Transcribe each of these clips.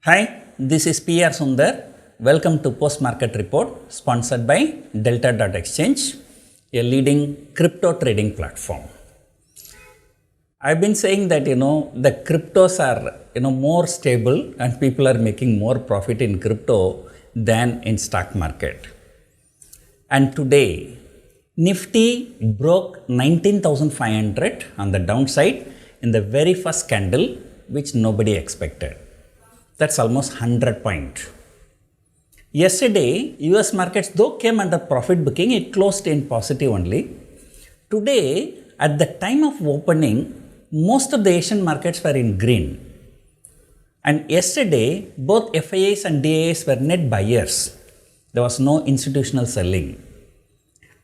Hi, this is PR Sundar. Welcome to Post Market Report sponsored by Delta.exchange, a leading crypto trading platform. I've been saying that the cryptos are more stable and people are making more profit in crypto than in stock market. And today Nifty broke 19,500 on the downside in the very first candle, which nobody expected. That's almost 100 points. Yesterday, US markets though came under profit booking, it closed in positive only. Today, at the time of opening, most of the Asian markets were in green. And yesterday, both FIIs and DIIs were net buyers. There was no institutional selling.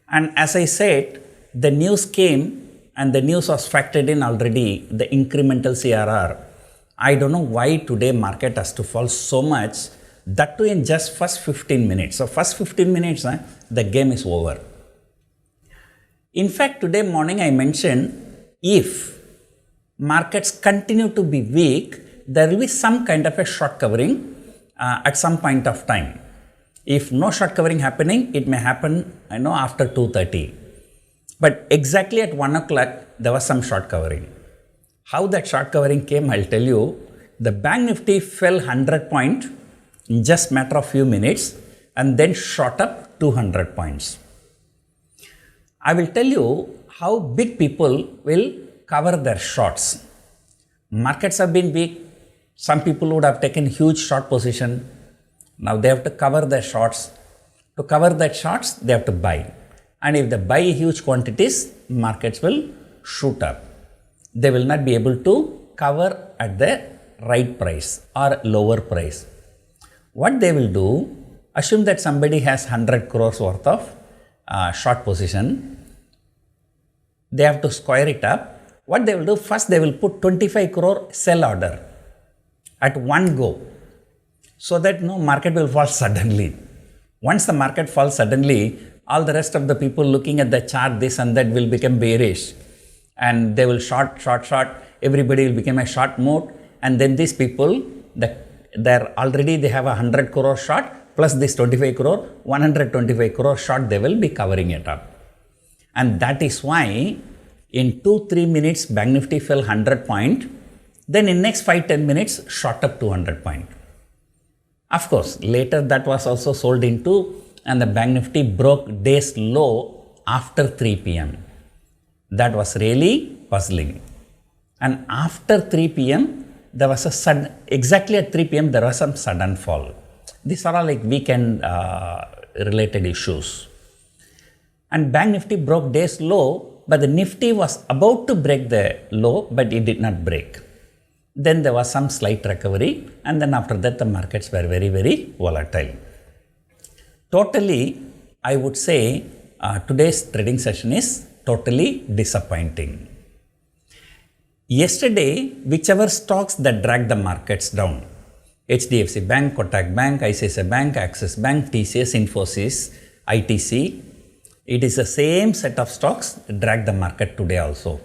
And as I said, the news came and the news was factored in already, the incremental CRR. I don't know why today market has to fall so much, that too in just first 15 minutes. So first 15 minutes, the game is over. In fact, today morning I mentioned, if markets continue to be weak, there will be some kind of a short covering at some point of time. If no short covering happening, it may happen after 2:30. But exactly at 1 o'clock, there was some short covering. How that short covering came, I'll tell you. The Bank Nifty fell 100 points in just matter of few minutes and then shot up 200 points. I will tell you how big people will cover their shorts. Markets have been weak. Some people would have taken huge short position. Now they have to cover their shorts. To cover their shorts, they have to buy. And if they buy huge quantities, markets will shoot up. They will not be able to cover at the right price or lower price. What they will do, assume that somebody has 100 crores worth of short position. They have to square it up. What they will do, first they will put 25 crore sell order at one go, so that no market will fall suddenly. Once the market falls suddenly, all the rest of the people looking at the chart, this and that, will become bearish. And they will short, everybody will become a short mode, and then these people, they have a 100 crore short, plus this 25 crore, 125 crore short, they will be covering it up. And that is why in 2-3 minutes, Bank Nifty fell 100 points, then in next 5-10 minutes, shot up 200 points. Of course, later that was also sold into, and the Bank Nifty broke day's low after 3 p.m. That was really puzzling. And after 3 p.m., there was a sudden, exactly at 3 p.m., there was some sudden fall. These are all like weekend related issues. And Bank Nifty broke day's low, but the Nifty was about to break the low, but it did not break. Then there was some slight recovery, and then after that, the markets were very, very volatile. Totally, I would say today's trading session is totally disappointing. Yesterday, whichever stocks that dragged the markets down, HDFC Bank, Kotak Bank, ICICI Bank, Axis Bank, TCS, Infosys, ITC, it is the same set of stocks that dragged the market today also.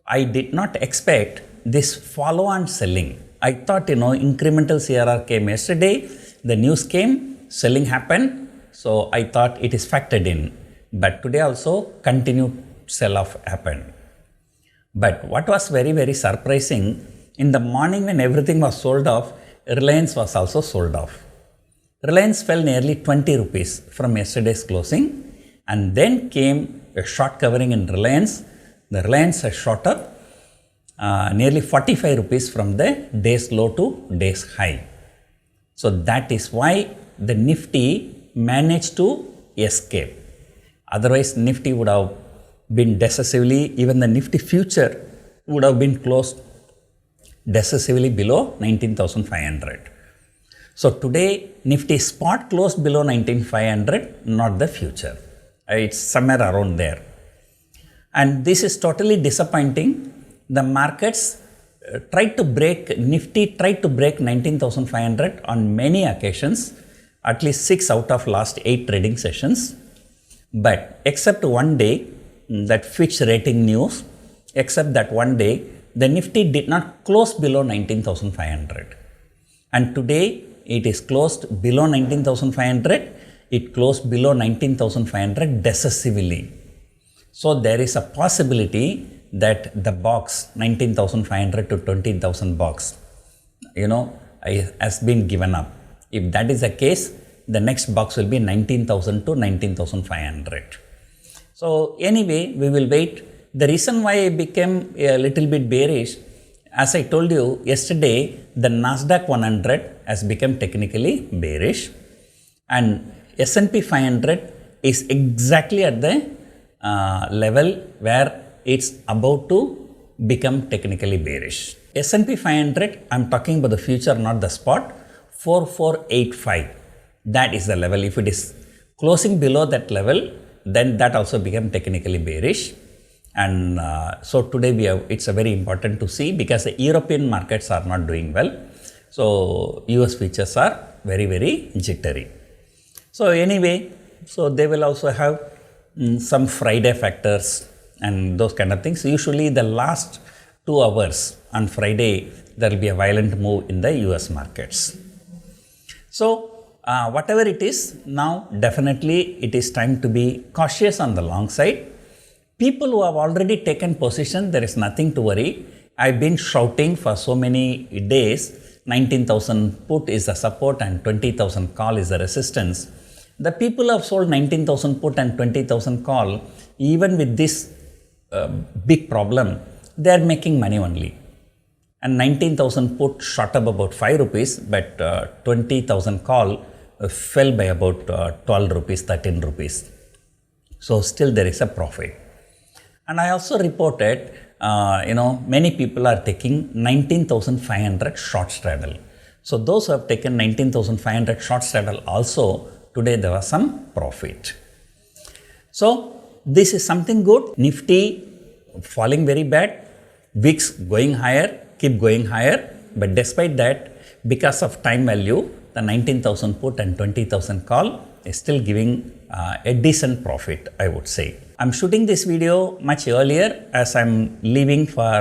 I did not expect this follow-on selling. I thought, incremental CRR came yesterday, the news came, selling happened, so I thought it is factored in. But today also continued sell-off happened. But what was very, very surprising, in the morning when everything was sold off, Reliance was also sold off. Reliance fell nearly 20 rupees from yesterday's closing, and then came a short covering in Reliance. The Reliance has shot up nearly 45 rupees from the day's low to day's high. So that is why the Nifty managed to escape. Otherwise, Nifty would have been decisively, even the Nifty future would have been closed decisively below 19,500. So today, Nifty spot closed below 19,500, not the future. It's somewhere around there. And this is totally disappointing. The markets Nifty tried to break 19,500 on many occasions, at least 6 out of last 8 trading sessions. But except one day, that Fitch rating news, except that one day, the Nifty did not close below 19,500. and today it is closed below 19,500. It closed below 19,500 decisively. So there is a possibility that the box 19,500 to 20,000 box, has been given up. If that is the case, the next box will be 19,000 to 19,500. So anyway, we will wait. The reason why I became a little bit bearish, as I told you yesterday, the Nasdaq 100 has become technically bearish, and S&P 500 is exactly at the level where it's about to become technically bearish. S&P 500, I'm talking about the future, not the spot, 4485. That is the level. If it is closing below that level, then that also become technically bearish. And so today it's a very important to see, because the European markets are not doing well. So US features are very, very jittery. So anyway, so they will also have some Friday factors and those kind of things. Usually the last 2 hours on Friday, there will be a violent move in the US markets. So whatever it is, now definitely it is time to be cautious on the long side. People who have already taken position, there is nothing to worry. I've been shouting for so many days, 19,000 put is the support and 20,000 call is the resistance. The people who have sold 19,000 put and 20,000 call, even with this big problem, they are making money only. And 19,000 put shot up about 5 rupees, but 20,000 call fell by about 12 rupees, 13 rupees. So still there is a profit. And I also reported, many people are taking 19,500 short straddle. So those who have taken 19,500 short straddle also, today there was some profit. So this is something good. Nifty falling very bad, VIX going higher, keep going higher. But despite that, because of time value, the 19,000 put and 20,000 call is still giving a decent profit, I would say. I'm shooting this video much earlier as I'm leaving for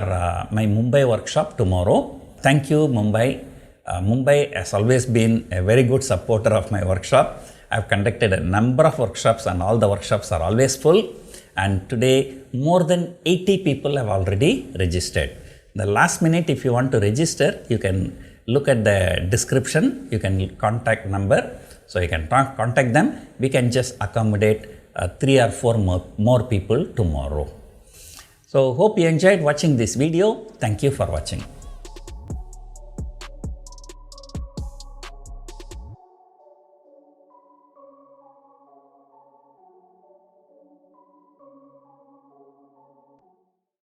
my Mumbai workshop tomorrow. Thank you, Mumbai. Mumbai has always been a very good supporter of my workshop. I've conducted a number of workshops and all the workshops are always full. And today, more than 80 people have already registered. The last minute, if you want to register, you can look at the description. You can contact number. So you can contact them. We can just accommodate 3 or 4 more people tomorrow. So hope you enjoyed watching this video. Thank you for watching.